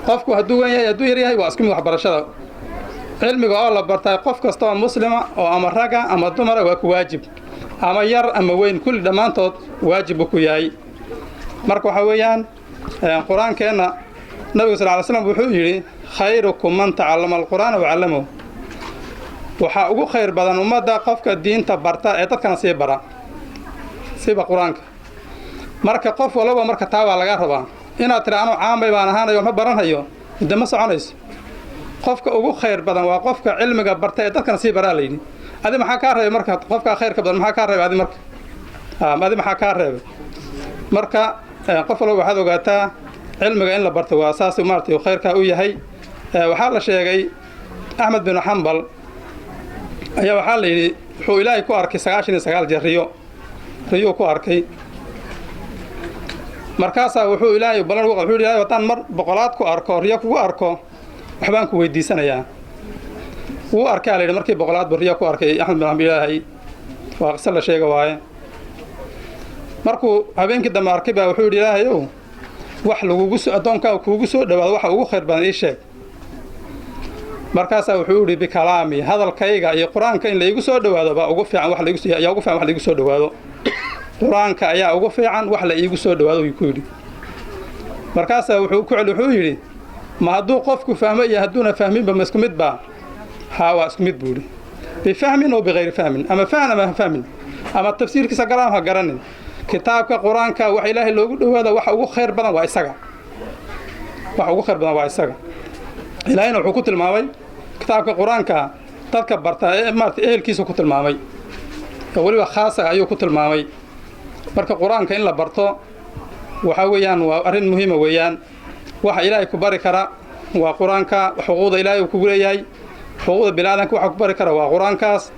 qofku hadduu yar yahay waa isku mid wax barashada cilmiga oo la bartay qof kasta oo muslima oo ama raga ama dumara waa ku waajib ama yar ama weyn kulli dhamaantood waajib ku yahay marka waxa weeyaan quraankeena nabiga sallallahu alayhi wasallam wuxuu yiri khayrukum man ta'allama al-qur'ana wa 'allamahu waxa ugu khayr badan umada qofka diinta barta ee dadkana sii bara siba quraanka marka qof walba marka taa waa laga rabaa inaad tiraano caamay baan ahaanayo ma baranayo inta ma soconayso qofka ugu khayr badan waa qofka cilmiga bartay ee dadkana sii baraa leeyni adi maxaa ka reebay marka qofka khayrka badan maxaa ka reebay adi marka adi maxaa ka reebay marka qof walba waxaad ogaataa cilmiga in la barto waa asaas maartay khayrka u yahay waxa la sheegay Ahmed bin Hanbal ayaa waxa la yiri wuxuu ilaahay ku arkay 99 jeer riyo ku arkay markaas wuxuu ilaahay balan wuxuu ilaahay wataan mar boqolaad ku arko riyo ku arko waxbaan ku weydiisanayaa wuu arkay leeyahay markii boqolaad riyo ku arkay Ahmed bin Hanbal ilaahay waa qisal la sheegay waaye markuu habeenkii dambe arkay baa wuxuu ilaahay wax lagu soo adoonka kuugu soo dhawaado waxa ugu khayr badan ii sheeg markaas wuxuu yiri bi kalaami hadalkayga iyo quraanka in la igu soo dhawaado baa ugu fiican wax la igu soo dhawaado quraanka ayaa ugu fiican wax la igu soo dhawaado uu ku yiri markaas wuxuu yiri ma hadduu qofku fahmo iyo hadduuna fahminba ma isku mid baa waa isku mid buuri بفهم أو بغير فهم أما فهم أما فهم أما التفسير كسا قرام ها قرانين kitaabka quraanka wax ilaahay loogu dhawaado waxa ugu khayr badan waa isaga ilaahayna wuxuu ku tilmaamay kitaabka quraanka dadka barta maartay ehelkiisa ku tilmaamay waliba khaasa ayuu ku tilmaamay marka quraanka in la barto waxa weeyaan waa arin muhiim weeyaan waxa ilaahay ku bari kara waa quraanka xuquuqda ilaahay ku leeyahay xuquuqda bilaadanka waxa ku bari kara waa quraankaas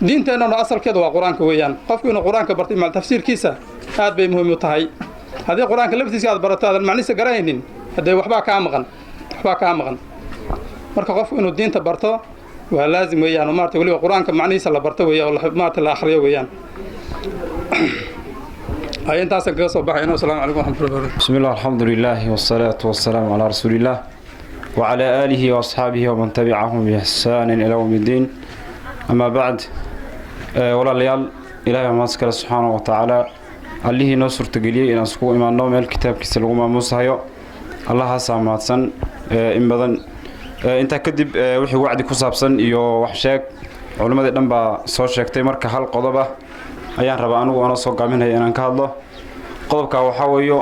diinteena asalkeedu waa quraanka weeyaan qofku inuu quraanka bartay ma tafsiirkiisa aad bay muhiim u tahay hadii quraanka laftiisa aad barato aad macnihiisa garanaynin hadee waxba ka maqan marka qofku inuu diinta barto waa laazim weeyaan maartay waliba quraanka macnihiisa la barto weeyaan oo maartay la akhriyo weeyaan أنت السلام عليكم ورحمة الله وبركاته. بسم الله الحمد لله والصلاة والسلام على رسول الله وعلى آله وأصحابه ومن تبعهم بإحسان إلى يوم الدين. أما بعد ولا ليال إلهي ماسك سبحانه وتعالى عليه نصر تقليه إن أسكو إيمان نوم الكتاب كسلوما موسى الله سامعتسن إن بدن أنت كذب وحي وعد كوسابسن يو وحشاك علماء الدنبا صار شاكتي مركه هل قضبة ayaan rabaa anigu ana soo gaaminay inaan ka hadlo qodobka waxa weeyo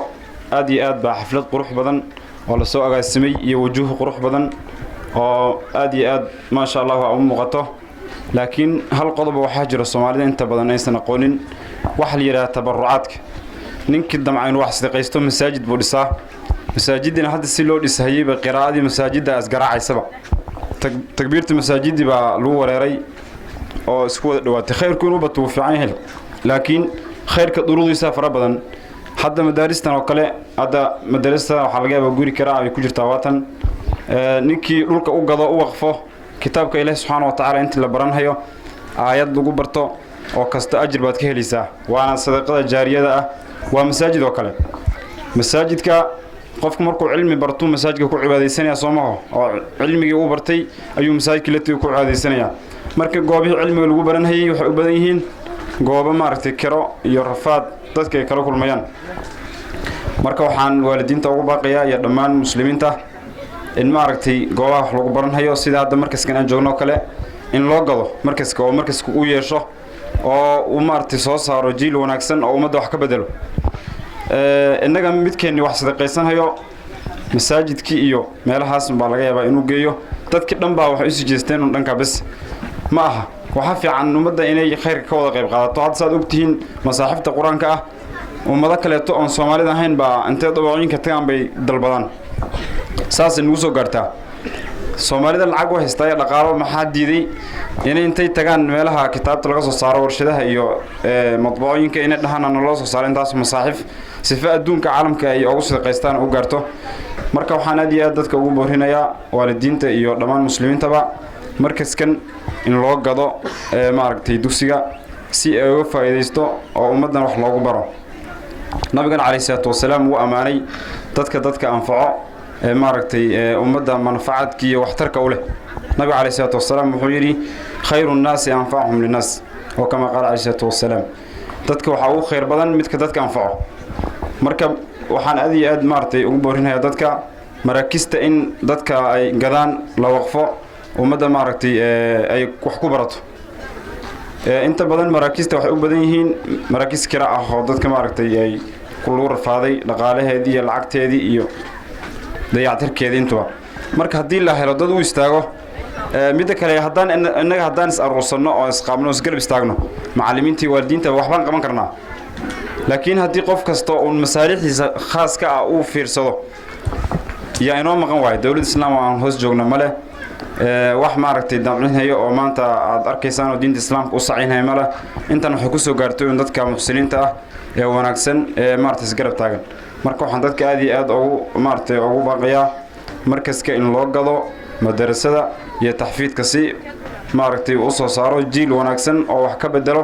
aad iyo aad baa xaflad qurux badan oo la soo agaasimay iyo wajuh qurux badan oo aad iyo aad ma sha Allah waa muuqato laakiin hal qodob waxa jira Soomaalida inta badan aysan aqoonin wax la yiraahdo tabarrucaadka ninkii damcaan wax sidaqaysto masaajid buu dhisaa masaajidina hadda si loo dhisayay ba qiraa'adii masaajidda asgaracaysaba takbiirta masaajidii baa lagu wareeray oo isku wada dhawaatay khayrku inuu bato fiican yahay laakiin khayrka duruudiisa fara badan hadda madaaristan oo kale hadda madarasta waxa laga yaabaa guri kara ay ku jirtaa waatan ninkii dhulka u gado u waqfo kitaabka Ilaahay subhanahu wa ta'ala inta la baranhayo aayad lagu barto oo kasta ajir baad ka helaysaa waana sadaqada jaariyada ah waa masaajid oo kale masaajidka qofku markuu cilmi barto masaajidka ku cibaadeysanaya Soomaho oo cilmigii uu bartay ayuu masaajidka la ku cibaadeysanaya marka goobihii cilmiga lagu baranayay waxay u badan yihiin goobo maaragtay kiro iyo rafaad dadka ay kala kulmayaan marka waxaan waalidiinta ugu baaqayaa iyo dhammaan muslimiinta in maaragtay goobaha wax lagu baranayo sida hadda markaskan aan joogno kale in loo gado markaska oo markasku u yeesho oo uu maaragtay soo saaro jiil wanaagsan oo ummadda wax ka bedelo innaga midkeenni wax sadaqaysanayo masaajidkii iyo meelahaas baa laga yaabaa inuu geeyo dadkii dhan baa waxay u sii jeesteen dhanka bas ma aha waxa fiican ummadda inay khayrka ka wada qayb qaadato hadda saad ogtihiin masaaxifta quraanka ah ummado kale oo Soomaalida ahayn baa intee dabooyinka tagaan bay dalbadaan saas inuu soo gaartaa Soomaalida lacag wax haystay dhaqaalo maxaa diiday inay intay tagaan meelaha kitaabta laga soo saaro warshadaha iyo madbooyinka inay dhahanana loo soo saaro intaas masaaxif sifa adduunka caalamka ay ugu shaqeystaan u gaarto marka waxaan aad iyo aad dadka ugu boorinayaa waalidiinta iyo dhammaan muslimiintaba markaskan in loo gado maaragtay dugsiga si ay uga faa'iideysto oo ummadan wax loogu baro nabiga kaleey salaatu wasalaam uu amaanay dadka anfaco maaragtay ummadda manfaacadka iyo waxtarka u leh nabiga kaleey salaatu wasalaam wuxuu yiri khayrun naasi anfa'uhum linnas oo kama qaal kaleey salaatu wasalaam dadka waxa uu khayr badan midka dadka anfaco marka waxaan aad iyo aad maartay ugu boorinayaa dadka marakista in dadka ay gadaan la waqfo ummadda maartay ay wax ku barato inta badan marakista waxay u badan yihiin marakis kira ah oo dadka maartay ay ku loo rafaaday dhaqaalaheedii iyo lacagteedii iyo dayactirkeedii intuba marka hadii la helo dad u istaago midda kale haddaan is aruursano oo is qaabno is garab istaagno macallimiintii waalidiinta waxbaan qaban karnaa laakiin haddii qof kasta oo masaalixiisa khaaska ah uu fiirsado yaa inoo maqan waay dawladda islaamka aan hoos joogno male wax maaragtay damcinayo oo maanta aad arkaysaan oo diinta islaamka u saciinayo male intan waxay ku soo gaartay in dadka muxsiniinta ah ee wanaagsan ee maaragtay isgarab taagan marka waxaan dadka aad iyo aad ugu baaqayaa markaska in loo gado madarasada iyo taxfiidka si maaragtay u soo saaro jiil wanaagsan oo wax ka bedelo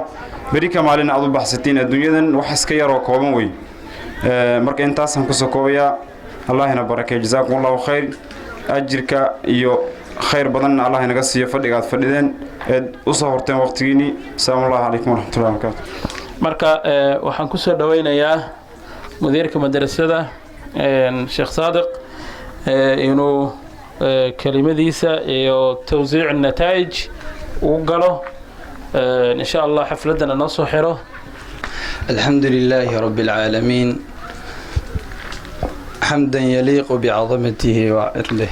bari kamaalina aad u baxsatiin adduunyadan wax iska yar oo kooban way marka intaasan ku soo koobaya allahina barakeeyo jazaakumullahu khayr ajirka iyo khayr badan allah inaga siiyo fadhigaad fadhideen u soo horteen waqtigiini salaamu alaykum warahmatullahi wabarakatuh marka waxaan ku soo dhaweynayaa mudiirka madrasada Sheikh Saadiq inuu kelimadiisa iyo tawsiic nataa'ij uu galo إن شاء الله حفلتنا نصو حرو الحمد لله رب العالمين حمدا يليق بعظمته وعدله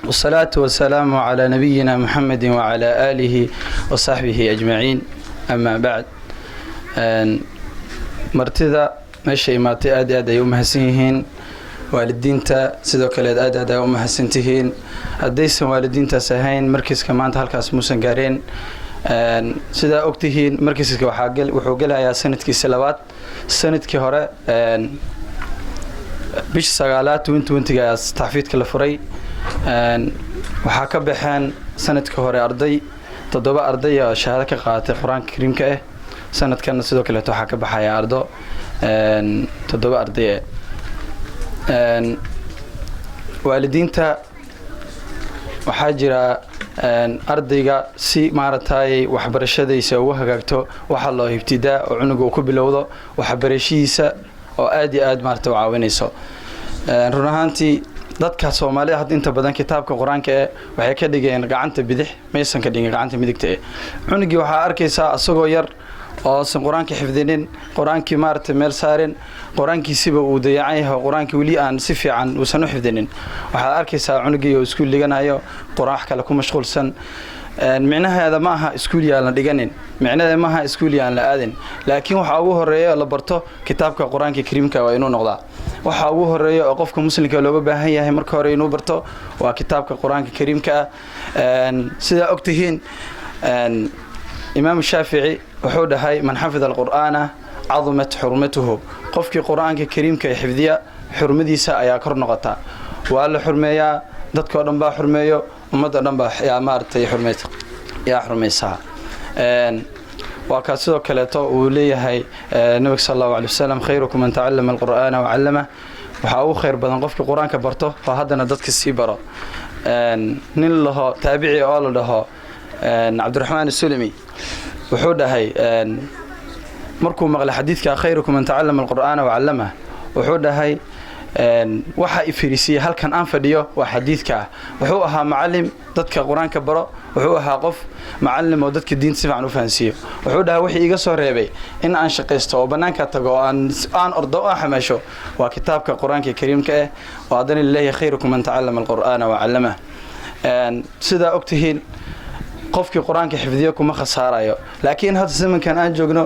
والصلاة والسلام على نبينا محمد وعلى آله وصحبه أجمعين أما بعد مرتدى ماشي ماتي أدي يوم هسيهين waalidiinta sidoo kale aad u mahadsantihiin haddaysan waalidiinta sahayn markiiska maanta halkaas muusan gaareen sida ogtihiin markiiska wuxuu gelayaa sanadkiisa labaad sanadkii hore bish 9 2020 taxfiidka la furay waxaa ka baxeen sanadkii hore arday 7 arday oo shahaado ka qaadatay quraanka kariimka ah sanadkan sidoo kale waxaa ka baxaya ardo 7 arday waalidiinta waxaa jira ardayga si maaragtay waxbarashadiisa ugu hagaagto waxa loo ibtidaa oo cunuga uu ku bilowdo waxbarashadiisa oo aad iyo aad maaragtay u caawinayso run ahaantii dadka Soomaalida had inta badan kitaabka quraanka ee waxay ka dhigeen gacanta bidix maysan ka dhigin gacanta midigta ee cunugii waxa arkaysaa asagoo yar oo san quraanka xifdinin quraankii maartay meel saarin quraankiisiba uu dayacay yahay quraankii wali aan si fiican u san u xifdinin waxa arkaysaa cunugii oo iskuul dhiganayo quraax kale ku mashquulsan micnaheeda ma aha iskuul yaan la dhiganin micnaheeda ma aha iskuul yaan la aadin laakiin waxa ugu horeeyo la barto kitaabka quraanka kariimka waa inuu noqdaa waxa ugu horeeyo oo qofka muslimka looga baahan yahay marka hore inuu barto waa kitaabka quraanka kariimka sida ogtihiin إمام الشافعي وحود هاي من حفظ القرآن عظمت حرمته قفك قرآن كريم كي حفظية حرمدي سايا كرنقطة وقال حرمية ضدك رنبا حرمية ومدى رنبا يا مارتي حرميت يا حرميسها وكاسو كلاتو ولي هاي النبي صلى الله عليه وسلم خيركم من تعلم القرآن وعلمه وحاو خير بدن قفك قرآن كبرته فهذا ضدك السيبرة نل له تابعي قال له عبد الرحمن السلمي وحوده هاي مركو مغلى حديثك خيركم من تعلم القرآن وعلمه وحوده هاي waxa ifirisiye halkan aan fadhiyo waa xadiidka wuxuu ahaa macallim dadka quraanka baro wuxuu ahaa qof macallim oo dadka diinta si fiican u fahansiyo wuxuu dhahay wixii iga soo reebay in aan shaqeysto oo banaanka tago aan ordo oo xameesho waa kitaabka quraanka kariimka ah oo adan ilaahi khayrukum man ta'allama al-qur'ana wa 'allamahu sida ogtihiin qofkii quraanka xifdiyo kuma khasaarayo laakiin hadda zamankan aan joogno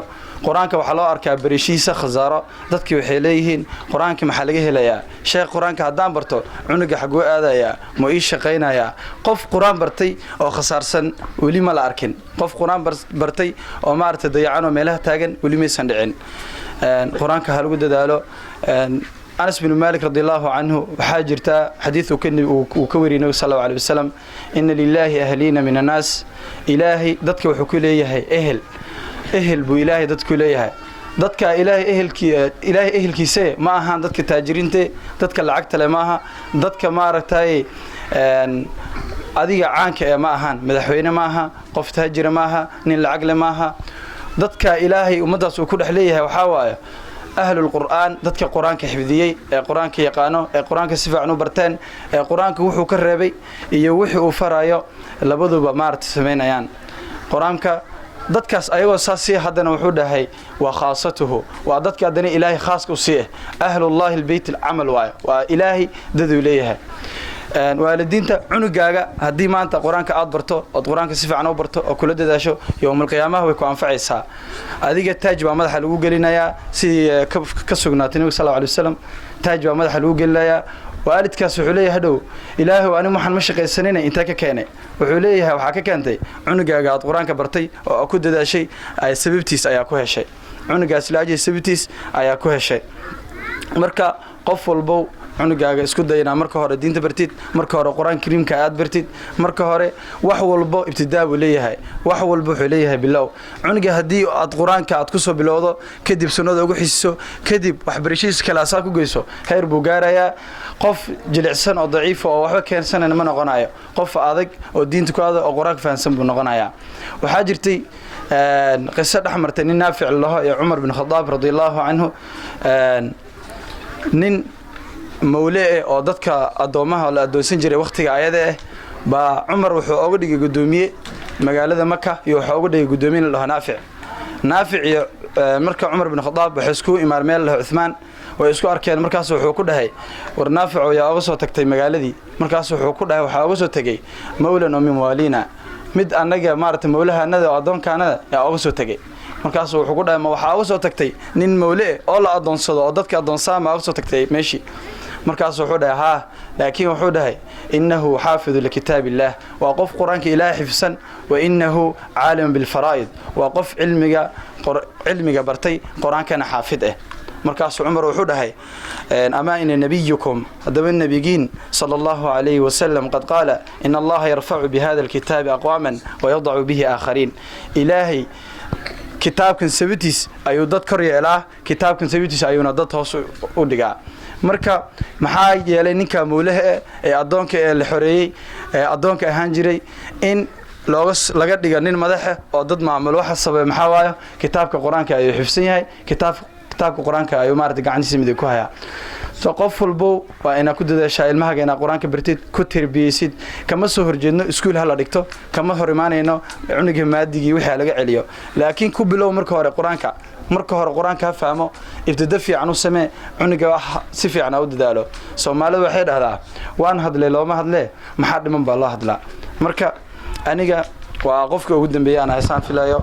quraanka waxa loo arkaa barishiisa khasaaro dadkii waxay leeyihiin quraanka maxaa laga helayaa sheekh quraanka hadaan barto cunuga xagoo aadaya ma ii shaqeynaya qof quraan bartay oo khasaarsan wali ma la arkin qof quraan bartay oo maartay dayacan oo meelaha taagan wali ma aysan dhicin quraanka ha lagu dadaalo أنس بن مالك رضي الله عنه وحاجرتا حديثه وكوري النبي صلى الله عليه وسلم إن لله أهلين من الناس إلهي ضدك وحكي ليه أهل بو إلهي ضدك ليه ضدك إلهي أهل كيسة ما هان ضدك تاجرين تي ضدك العقد لماها ضدك ما رتاي أديك عنك ما هان مدحوين ماها قف تاجر ماها نين العقل ماها ضدك إلهي ومدرس وكل حليه وحوايا أهل القرآن ضدك قرآن كحفظيي قرآن كيقانو قرآن كسفع نوبرتين قرآن كوحو كربي يوحو فرايو لبدو بمارت سمين أيان قرآن ك ضدكاس أيوة ساسي حدنا وحوده هي وخاصته وضدك أدني إلهي خاص كوسيه أهل الله البيت العمل وإلهي ذو ليه waalidiinta cunugaaga hadii maanta quraanka aad barto oo quraanka si fiican u barto oo kula dadaasho yawmal qiyaamaha way ku anfacaysaa adiga taaj baa madaxa lagu gelinayaa si ka sugnaatay nabiga sallallahu alayhi wasallam taaj baa madaxa lagu gelinayaa waalidkaas wuxuu leeyahay hadhow ilaahay ani waxaan ma shaqaysanayna inta ka keenay wuxuu leeyahay waxa ka keentay cunugaaga aad quraanka bartay oo ku dadaashay ay sababtiis ayaa ku heshay cunugaas laajay sababtiis ayaa ku heshay marka qof walbo cunugaaga isku dayna marka hore diinta bartid marka hore quraan kariimka aad bartid marka hore wax walbo ibtidaa uu leeyahay wax walbo wuxuu leeyahay bilow cunuga hadii aad quraanka aad ku soo bilowdo kadib sunnada ugu xiiso kadib waxbarashadiisa kala asaas ku geyso heer buu gaarayaa qof jilicsan oo daciif oo waxba keensanana ma noqonayo qof adag oo diinta ku adag oo quraanka fahansan buu noqonayaa waxa jirtay qiso dhaxmartay nin naafic laho ee Umar bin Khattab radiyallahu anhu nin mawle oo dadka adoomaha la adoonsan jiray waqtiga ayada ba Umar wuxuu uga dhigay gudoomiye magaalada Makka iyo wuxuu uga dhigay gudoomiye la Naafic iyo marka Umar bin Khattab wuxuu isku imaar meel leh Uthman way isku arkeen markaas wuxuu ku dhahay war Naafic yaa uga soo tagtay magaaladii markaas wuxuu ku dhahay waxa uga soo tagay mawlan oo min waalina mid anaga maartay mawlahanada adoonkaanada yaa uga soo tagay markaas wuxuu ku dhahay ma waxa uga soo tagtay nin mawle oo la adoonsado oo dadka adoonsama uga soo tagtay meeshii markaas wuxuu dhahay ha laakiin wuxuu dhahay innahu xaafidu likitaabillah wa qof quraanka ilaahi xifsan wa innahu caalim bil faraa'id wa qof cilmiga bartay quraankana xaafid ah markaas Umar wuxuu dhahay ama in nabiyukum hadaba nabiyiin sallallahu alayhi wa sallam qad qala in allaha yarfa'u bi hadha alkitab aqwaman wa yad'u bihi akharin ilaahi kitaabkan sabitis ayuu dad kor yeelaa kitaabkan sabitis ayuuna dad hoos u dhigaa marka maxaa yeelay ninka mawlaha ee adoonka ee la xoreeyay ee adoonka ahaan jiray in laga dhiga nin madax oo dad maamul waxa sabay maxaa waayo kitaabka quraanka ayuu xifsan yahay kitaabka quraanka ayuu maartay gacantiisa mid ku hayaa soo qof walbo waa ina ku dadaashaa ilmaha ina quraanka bartid ku tarbiyaysid kama soo horjeedno iskuul hala dhigto kama hor imaanayno cunuga maadigii wixii laga celiyo laakiin ku bilow marka hore quraanka fahmo ibtida fiican u samee cunuga si fiican u dadaalo Soomaalidu waxay dhahdaa waan hadlay looma hadle maxaa dhiman baa la hadlaa marka aniga waa qofka ugu dambeeyay aan haysan filayo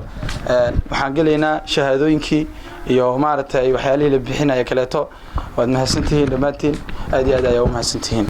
waxaan galeynaa shahaadooyinkii iyo maartay waxyaalihii la bixinayo kaleeto waad mahadsantihiin dhammaantiin aad iyo aad ayaa u mahadsantihiin